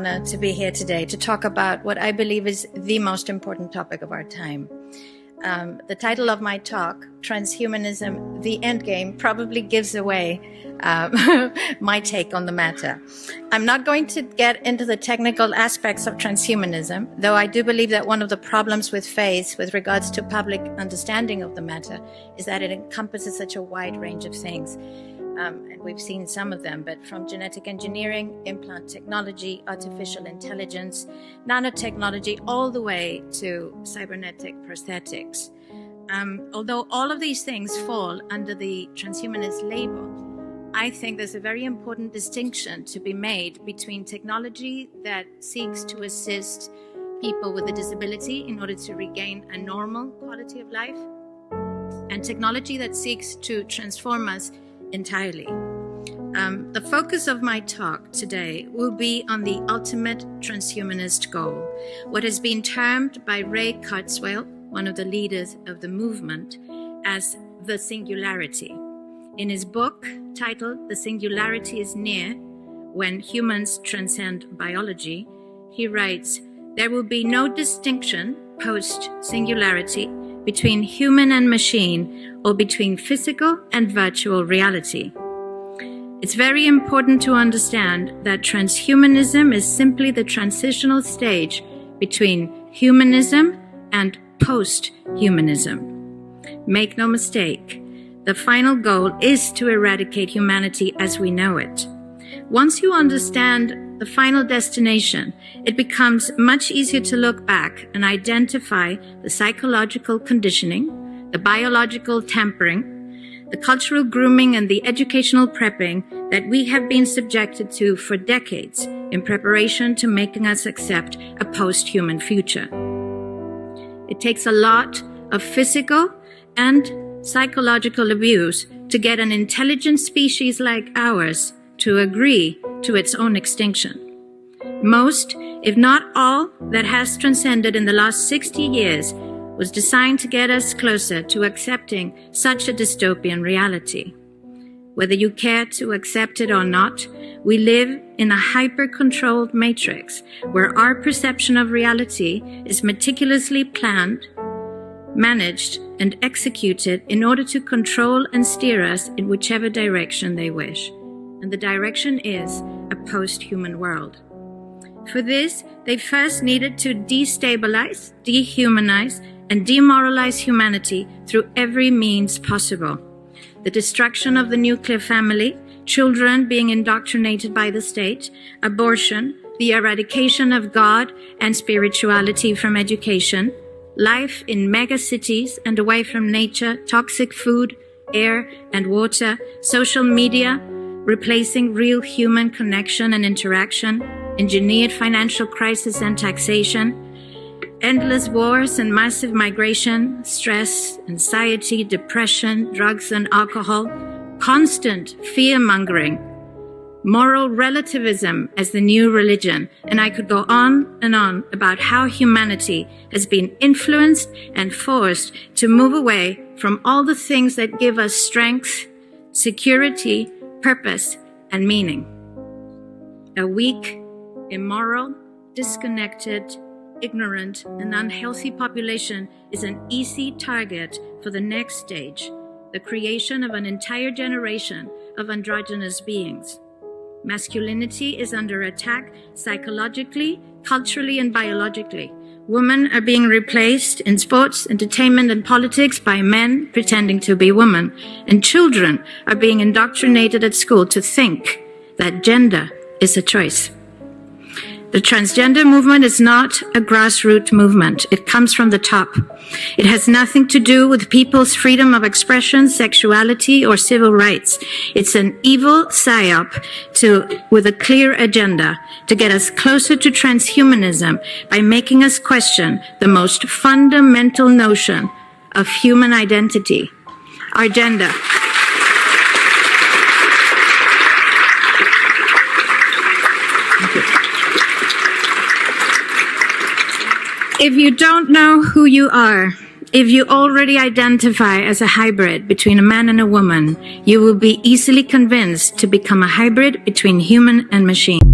To be here today to talk about what I believe is the most important topic of our time. The title of my talk, Transhumanism, the Endgame, probably gives away my take on the matter. I'm not going to get into the technical aspects of transhumanism, though I do believe that one of the problems with faith with regards to public understanding of the matter is that it encompasses such a wide range of things. And we've seen some of them, but from genetic engineering, implant technology, artificial intelligence, nanotechnology, all the way to cybernetic prosthetics. Although all of these things fall under the transhumanist label, I think there's a very important distinction to be made between technology that seeks to assist people with a disability in order to regain a normal quality of life, and technology that seeks to transform us entirely. The focus of my talk today will be on the ultimate transhumanist goal, what has been termed by Ray Kurzweil, one of the leaders of the movement, as the singularity. In his book titled The Singularity is Near, When Humans Transcend Biology, he writes, "There will be no distinction post-singularity between human and machine, or between physical and virtual reality." It's very important to understand that transhumanism is simply the transitional stage between humanism and post-humanism. Make no mistake, the final goal is to eradicate humanity as we know it. Once you understand the final destination, it becomes much easier to look back and identify the psychological conditioning, the biological tampering, the cultural grooming, and the educational prepping that we have been subjected to for decades in preparation to making us accept a post-human future. It takes a lot of physical and psychological abuse to get an intelligent species like ours to agree to its own extinction. Most, if not all, that has transcended in the last 60 years was designed to get us closer to accepting such a dystopian reality. Whether you care to accept it or not, we live in a hyper-controlled matrix where our perception of reality is meticulously planned, managed, and executed in order to control and steer us in whichever direction they wish. And the direction is a post-human world. For this, they first needed to destabilize, dehumanize, and demoralize humanity through every means possible. The destruction of the nuclear family, children being indoctrinated by the state, abortion, the eradication of God and spirituality from education, life in megacities and away from nature, toxic food, air and water, social media, replacing real human connection and interaction, engineered financial crisis and taxation, endless wars and massive migration, stress, anxiety, depression, drugs and alcohol, constant fear-mongering, moral relativism as the new religion, and I could go on and on about how humanity has been influenced and forced to move away from all the things that give us strength, security, purpose, and meaning. A weak, immoral, disconnected, ignorant, and unhealthy population is an easy target for the next stage, the creation of an entire generation of androgynous beings. Masculinity is under attack psychologically, culturally, and biologically. Women are being replaced in sports, entertainment, and politics by men pretending to be women. And children are being indoctrinated at school to think that gender is a choice. The transgender movement is not a grassroots movement. It comes from the top. It has nothing to do with people's freedom of expression, sexuality, or civil rights. It's an evil psyop with a clear agenda to get us closer to transhumanism by making us question the most fundamental notion of human identity, our gender. If you don't know who you are, if you already identify as a hybrid between a man and a woman, you will be easily convinced to become a hybrid between human and machine.